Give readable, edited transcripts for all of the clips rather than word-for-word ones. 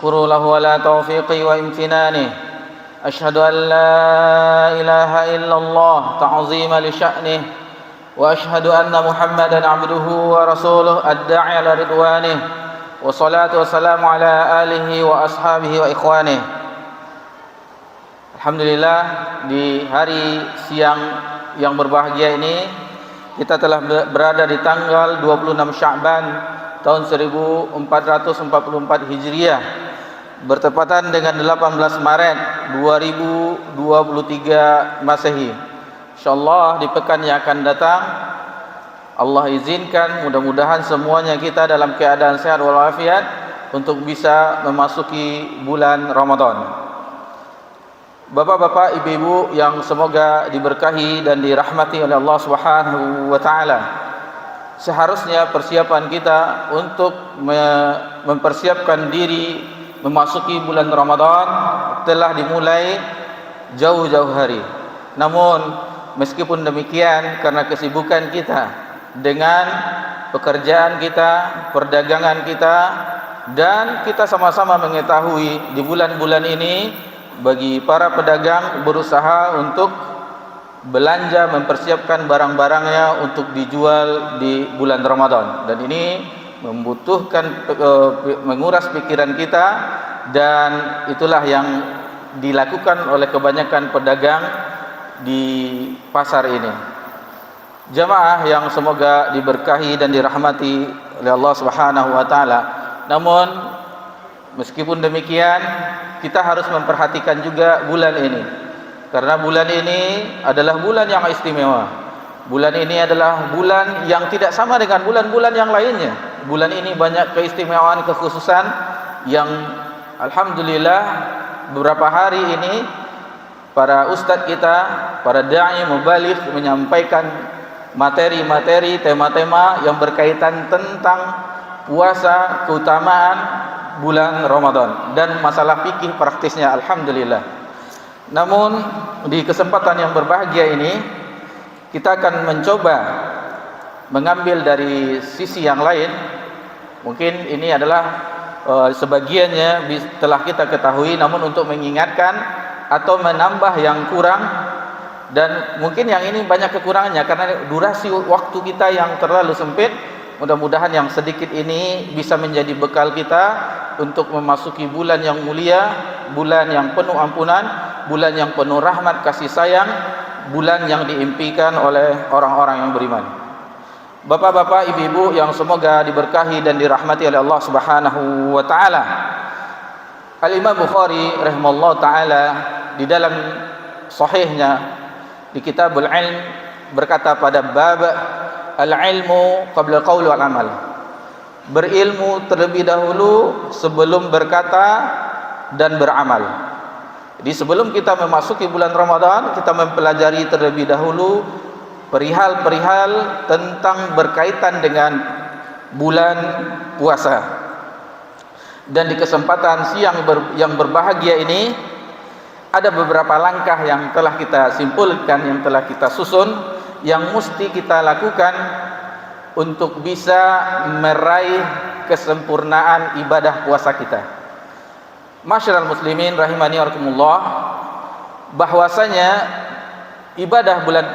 أشكر له على توفيقه وامتنانه أشهد أن لا إله إلا الله تعظيما لشأنه وأشهد أن محمدا عبده ورسوله الداعي على رضوانه والصلاة والسلام على آله وأصحابه وإخوانه. Alhamdulillah, di hari siang yang berbahagia ini kita telah berada di tanggal 26 Sya'ban tahun 1444 Hijriah, bertepatan dengan 18 Maret 2023 Masehi. Insyaallah di pekan yang akan datang, Allah izinkan mudah-mudahan semuanya kita dalam keadaan sehat walafiat untuk bisa memasuki bulan Ramadan. Bapak-bapak, ibu-ibu yang semoga diberkahi dan dirahmati oleh Allah Subhanahu wa taala. Seharusnya persiapan kita untuk mempersiapkan diri memasuki bulan Ramadan telah dimulai jauh-jauh hari. Namun meskipun demikian, karena kesibukan kita dengan pekerjaan kita, perdagangan kita, dan kita sama-sama mengetahui di bulan-bulan ini bagi para pedagang berusaha untuk belanja, mempersiapkan barang-barangnya untuk dijual di bulan Ramadan, dan ini membutuhkan menguras pikiran kita, dan itulah yang dilakukan oleh kebanyakan pedagang di pasar ini. Jamaah yang semoga diberkahi dan dirahmati oleh Allah Subhanahu wa taala. Namun meskipun demikian, kita harus memperhatikan juga bulan ini, karena bulan ini adalah bulan yang istimewa. Bulan ini adalah bulan yang tidak sama dengan bulan-bulan yang lainnya. Bulan ini banyak keistimewaan, kekhususan yang alhamdulillah beberapa hari ini para ustadz kita, para da'i mubaligh menyampaikan materi-materi, tema-tema yang berkaitan tentang puasa, keutamaan bulan Ramadan dan masalah fikih praktisnya, alhamdulillah. Namun di kesempatan yang berbahagia ini kita akan mencoba mengambil dari sisi yang lain. Mungkin ini adalah sebagiannya telah kita ketahui, namun untuk mengingatkan atau menambah yang kurang, dan mungkin yang ini banyak kekurangannya karena durasi waktu kita yang terlalu sempit. Mudah-mudahan yang sedikit ini bisa menjadi bekal kita untuk memasuki bulan yang mulia, bulan yang penuh ampunan, bulan yang penuh rahmat kasih sayang, bulan yang diimpikan oleh orang-orang yang beriman. Bapak-bapak, ibu-ibu yang semoga diberkahi dan dirahmati oleh Allah Subhanahu wa taala. Al-Imam Bukhari rahimallahu taala di dalam sahihnya di Kitabul Ilm berkata pada bab al-ilmu qabla qaul wal amal. Berilmu terlebih dahulu sebelum berkata dan beramal. Jadi sebelum kita memasuki bulan Ramadan, kita mempelajari terlebih dahulu perihal-perihal tentang berkaitan dengan bulan puasa. Dan di kesempatan siang yang berbahagia ini ada beberapa langkah yang telah kita simpulkan, yang telah kita susun, yang mesti kita lakukan untuk bisa meraih kesempurnaan ibadah puasa kita. Masyarul muslimin rahimani wa rahimakumullah, bahwasanya ibadah bulan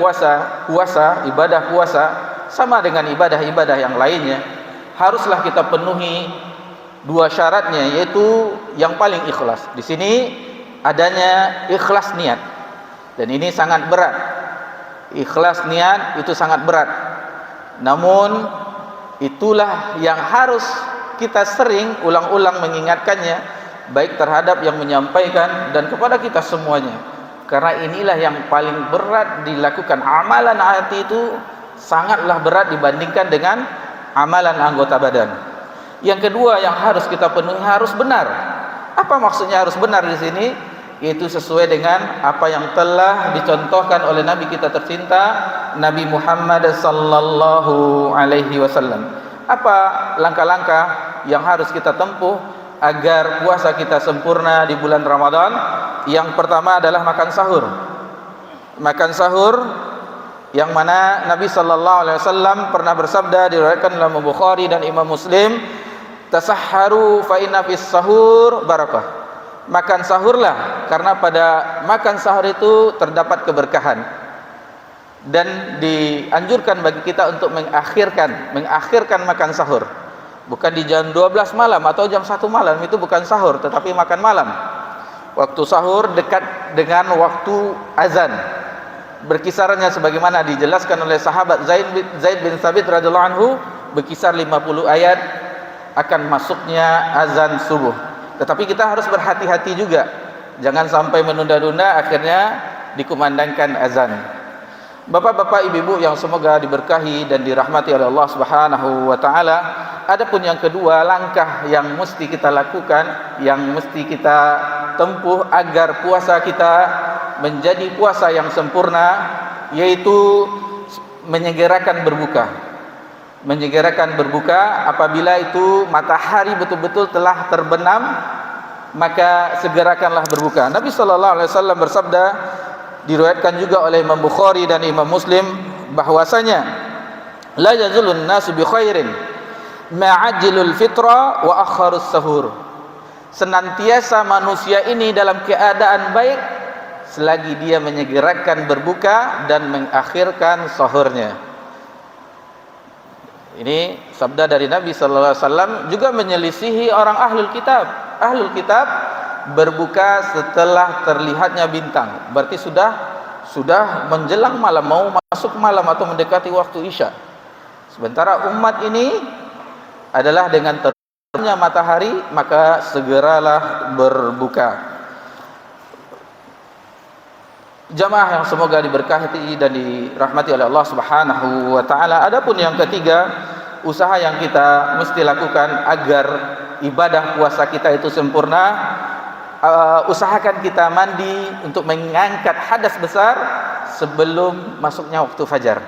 ibadah puasa sama dengan ibadah-ibadah yang lainnya, haruslah kita penuhi dua syaratnya, yaitu yang paling ikhlas. Di sini adanya ikhlas niat, dan ini sangat berat. Ikhlas niat itu sangat berat. Namun itulah yang harus kita sering ulang-ulang mengingatkannya, baik terhadap yang menyampaikan dan kepada kita semuanya. Karena inilah yang paling berat dilakukan. Amalan hati itu sangatlah berat dibandingkan dengan amalan anggota badan. Yang kedua yang harus kita penuhi, harus benar. Apa maksudnya harus benar di sini? Yaitu sesuai dengan apa yang telah dicontohkan oleh Nabi kita tercinta, Nabi Muhammad sallallahu alaihi wasallam. Apa langkah-langkah yang harus kita tempuh agar puasa kita sempurna di bulan Ramadan? Yang pertama adalah makan sahur. Makan sahur yang mana Nabi sallallahu alaihi wasallam pernah bersabda, diriwayatkan oleh Imam Bukhari dan Imam Muslim, Tasahharu fa inna fis sahur barakah. Makan sahurlah, karena pada makan sahur itu terdapat keberkahan. Dan dianjurkan bagi kita untuk mengakhirkan makan sahur. Bukan di jam 12 malam atau jam 1 malam, itu bukan sahur, tetapi makan malam. Waktu sahur dekat dengan waktu azan. Berkisarannya sebagaimana dijelaskan oleh sahabat Zaid bin Thabit radhiyallahu anhu, berkisar 50 ayat akan masuknya azan subuh. Tetapi kita harus berhati-hati juga, jangan sampai menunda-nunda akhirnya dikumandangkan azan. Bapak-bapak, ibu-ibu yang semoga diberkahi dan dirahmati oleh Allah Subhanahu wa taala, adapun yang kedua, langkah yang mesti kita lakukan, yang mesti kita tempuh agar puasa kita menjadi puasa yang sempurna, yaitu menyegerakan berbuka. Menyegerakan berbuka apabila itu matahari betul-betul telah terbenam, maka segerakanlah berbuka. Nabi sallallahu alaihi wasallam bersabda, diriwayatkan juga oleh Imam Bukhari dan Imam Muslim, bahwasanya la yazulun nasu bi khairin ma'ajilul fitra wa akharus sahur. Senantiasa manusia ini dalam keadaan baik selagi dia menyegerakan berbuka dan mengakhirkan sahurnya. Ini sabda dari Nabi sallallahu alaihi wasallam, juga menyelisihi orang ahlul kitab. Ahlul kitab berbuka setelah terlihatnya bintang, berarti sudah menjelang malam, mau masuk malam atau mendekati waktu isya. Sementara umat ini adalah dengan terbenamnya matahari maka segeralah berbuka. Jamaah yang semoga diberkati dan dirahmati oleh Allah Subhanahu wa taala. Adapun yang ketiga, usaha yang kita mesti lakukan agar ibadah puasa kita itu sempurna, usahakan kita mandi untuk mengangkat hadas besar sebelum masuknya waktu fajar.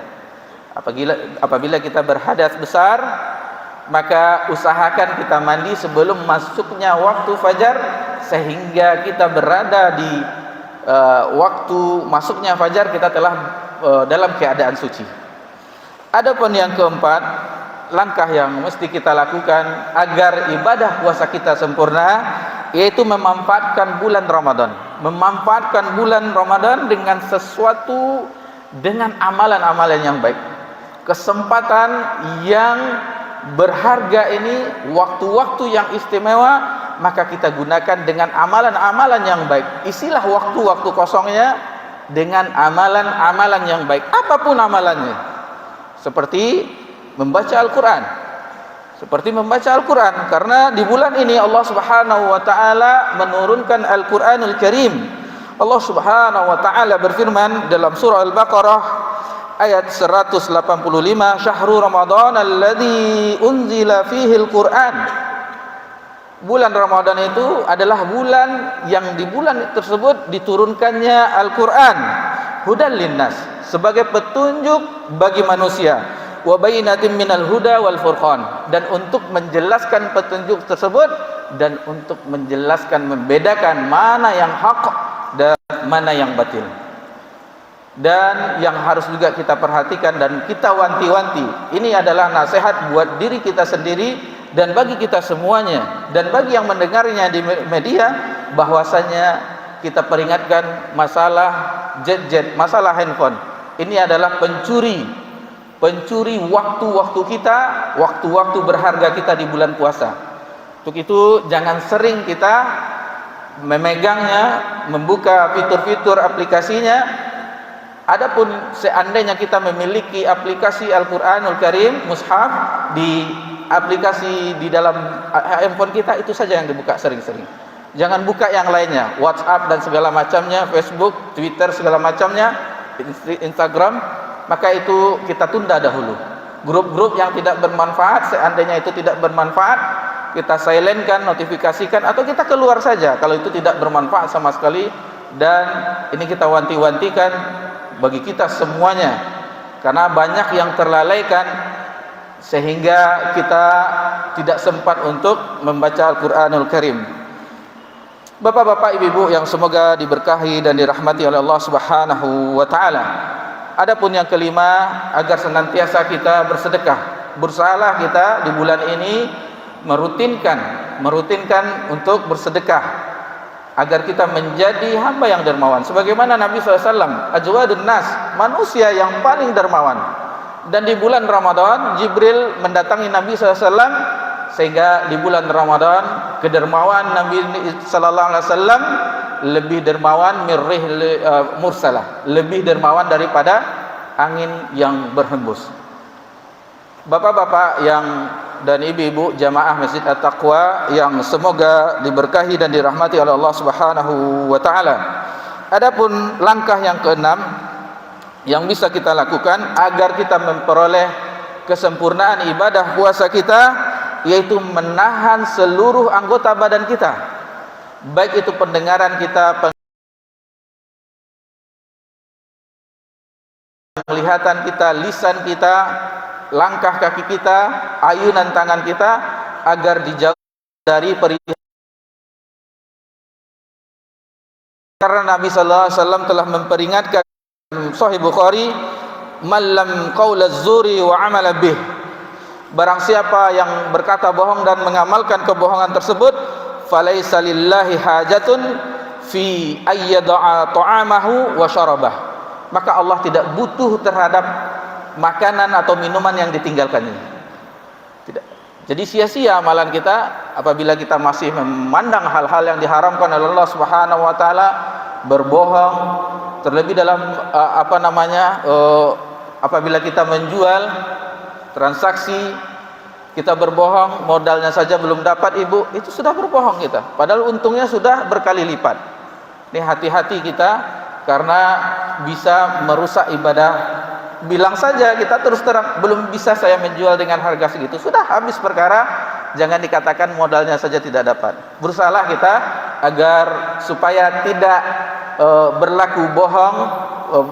Apabila kita berhadas besar, maka usahakan kita mandi sebelum masuknya waktu fajar, sehingga kita berada di waktu masuknya fajar kita telah dalam keadaan suci. Adapun yang keempat, langkah yang mesti kita lakukan agar ibadah puasa kita sempurna, yaitu memanfaatkan bulan Ramadan. Memanfaatkan bulan Ramadan dengan sesuatu, dengan amalan-amalan yang baik. Kesempatan yang berharga ini, waktu-waktu yang istimewa, maka kita gunakan dengan amalan-amalan yang baik. Isilah waktu-waktu kosongnya dengan amalan-amalan yang baik, apapun amalannya. Seperti membaca Al-Quran. Karena di bulan ini Allah Subhanahu wa taala menurunkan Al-Quranul Karim. Allah Subhanahu wa taala berfirman dalam surah Al-Baqarah ayat 185, Syahrul Ramadan alladzi unzila fihi Al-Quran. Bulan Ramadan itu adalah bulan yang di bulan tersebut diturunkannya Al-Quran, hudan linnas, sebagai petunjuk bagi manusia, wa bayyinatin minal huda wal furqan, dan untuk menjelaskan petunjuk tersebut dan untuk menjelaskan, membedakan mana yang hak dan mana yang batil. Dan yang harus juga kita perhatikan dan kita wanti-wanti, ini adalah nasihat buat diri kita sendiri dan bagi kita semuanya, dan bagi yang mendengarnya di media, bahwasanya kita peringatkan masalah gadget, masalah handphone. Ini adalah pencuri waktu-waktu kita, waktu-waktu berharga kita di bulan puasa. Untuk itu jangan sering kita memegangnya, membuka fitur-fitur aplikasinya. Adapun seandainya kita memiliki aplikasi Al-Quranul Karim, Mushaf, di aplikasi di dalam handphone kita, itu saja yang dibuka sering-sering. Jangan buka yang lainnya, WhatsApp dan segala macamnya, Facebook, Twitter segala macamnya, Instagram, maka itu kita tunda dahulu. Grup-grup yang tidak bermanfaat, seandainya itu tidak bermanfaat, kita silentkan, notifikasikan, atau kita keluar saja kalau itu tidak bermanfaat sama sekali. Dan ini kita wanti-wantikan bagi kita semuanya, karena banyak yang terlalaikan sehingga kita tidak sempat untuk membaca Al-Quranul Karim. Bapak-bapak, ibu-ibu yang semoga diberkahi dan dirahmati oleh Allah Subhanahu wa taala. Adapun yang kelima, agar senantiasa kita bersedekah. Berusahalah kita di bulan ini merutinkan untuk bersedekah agar kita menjadi hamba yang dermawan sebagaimana Nabi SAW ajwadun nas, manusia yang paling dermawan. Dan di bulan Ramadan Jibril mendatangi Nabi SAW, sehingga di bulan Ramadan kedermawan Nabi SAW lebih dermawan mirrih mursalah, lebih dermawan daripada angin yang berhembus. Bapak-bapak dan ibu-ibu jamaah Masjid At-Taqwa yang semoga diberkahi dan dirahmati oleh Allah Subhanahu wa taala. Adapun langkah yang keenam yang bisa kita lakukan agar kita memperoleh kesempurnaan ibadah puasa kita, yaitu menahan seluruh anggota badan kita, baik itu pendengaran kita, penglihatan kita, lisan kita, langkah kaki kita, ayunan tangan kita, agar dijauh dari perihal. Karena Nabi sallallahu alaihi wasallam telah memperingatkan Sahih Bukhari, "Man lam qaula az-zuri wa 'amala bih." Barang siapa yang berkata bohong dan mengamalkan kebohongan tersebut, falaisa lillahi hajatun fi ayyada'a ta'amahu wa syarabah. Maka Allah tidak butuh terhadap makanan atau minuman yang ditinggalkan ini. Tidak. Jadi sia-sia amalan kita apabila kita masih memandang hal-hal yang diharamkan oleh Allah Subhanahu wa taala, berbohong, terlebih dalam apabila kita menjual transaksi, kita berbohong, modalnya saja belum dapat ibu, itu sudah berbohong kita, padahal untungnya sudah berkali lipat. Ini hati-hati kita, karena bisa merusak ibadah. Bilang saja kita terus terang, belum bisa saya menjual dengan harga segitu, sudah habis perkara. Jangan dikatakan modalnya saja tidak dapat. Berusahalah kita agar supaya tidak berlaku bohong,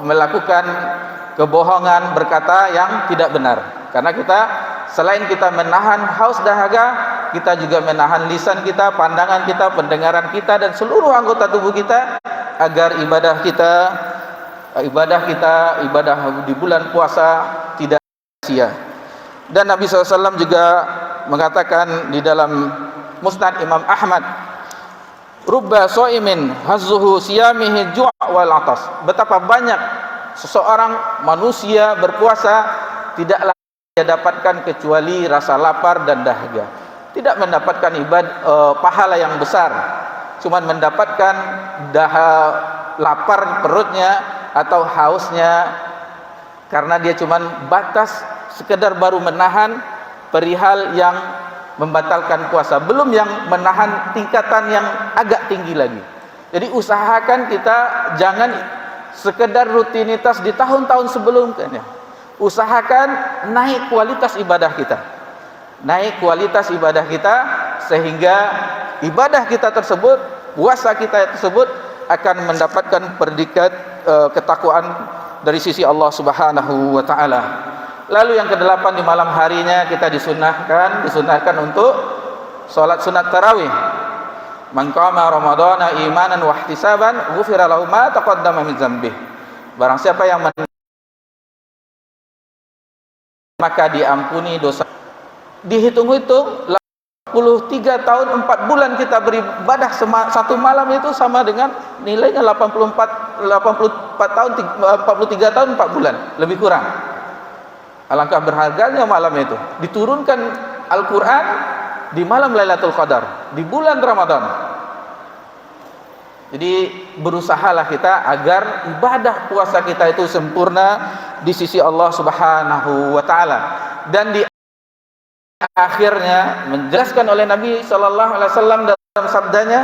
melakukan kebohongan, berkata yang tidak benar. Karena kita selain kita menahan haus dahaga, kita juga menahan lisan kita, pandangan kita, pendengaran kita, dan seluruh anggota tubuh kita, agar ibadah di bulan puasa tidak sia. Dan Nabi SAW juga mengatakan di dalam Musnad Imam Ahmad, "Rubba sha'imin hazzuhu siyamihi ju' wal 'atas." Betapa banyak seseorang manusia berpuasa tidaklah dia dapatkan kecuali rasa lapar dan dahaga. Tidak mendapatkan pahala yang besar, cuma mendapatkan lapar perutnya atau hausnya, karena dia cuma batas sekedar baru menahan perihal yang membatalkan puasa, belum yang menahan tingkatan yang agak tinggi lagi. Jadi usahakan kita jangan sekedar rutinitas di tahun-tahun sebelumnya. Usahakan naik kualitas ibadah kita, sehingga ibadah kita tersebut, puasa kita tersebut akan mendapatkan predikat ketakwaan dari sisi Allah Subhanahu wa taala. Lalu yang kedelapan, di malam harinya kita disunahkan untuk salat sunat tarawih. Man qama ramadhana imanan wa ihtisaban ghufira lahu ma taqaddama min dzambih. Barang siapa yang maka diampuni dosa. Dihitung-hitung 83 tahun 4 bulan kita beribadah satu malam itu sama dengan nilainya 43 tahun 4 bulan, lebih kurang. Alangkah berharganya malam itu. Diturunkan Al-Quran di malam Lailatul Qadar, di bulan Ramadan. Jadi berusahalah kita agar ibadah puasa kita itu sempurna di sisi Allah Subhanahu wa taala. Dan di akhirnya menjelaskan oleh Nabi sallallahu alaihi wasallam dalam sabdanya,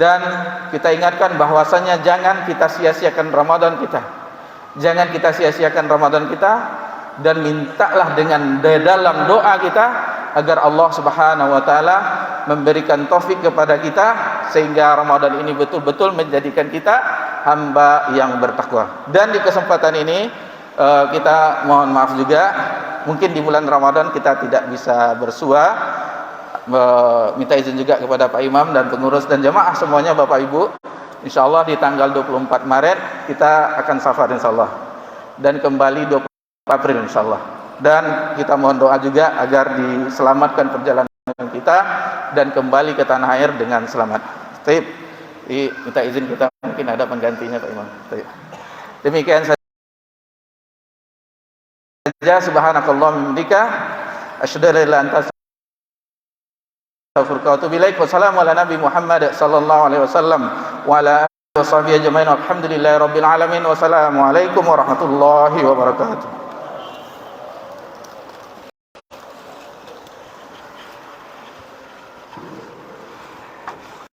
dan kita ingatkan bahwasanya jangan kita sia-siakan Ramadan kita. Jangan kita sia-siakan Ramadan kita, dan mintalah dengan dalam doa kita agar Allah Subhanahu wa taala memberikan taufik kepada kita, sehingga Ramadan ini betul-betul menjadikan kita hamba yang bertakwa. Dan di kesempatan ini kita mohon maaf juga, mungkin di bulan Ramadan kita tidak bisa bersua. Minta izin juga kepada Pak Imam dan pengurus dan jemaah semuanya, Bapak Ibu. Insyaallah di tanggal 24 Maret kita akan safar insyaallah, dan kembali 24 April insyaallah. Dan kita mohon doa juga agar diselamatkan perjalanan kita dan kembali ke tanah air dengan selamat. Baik, minta izin kita, mungkin ada penggantinya Pak Imam. Baik. Demikian saja. Subhanakallah bihamdika asyhadu an la ilaha illa anta astaghfiruka wa atubu ilaik. Wassalamu ala nabi Muhammad sallallahu alaihi wasallam wa ala alihi washabihi ajmain. Alhamdulillahirabbil alamin. Wassalamu alaikum warahmatullahi wabarakatuh.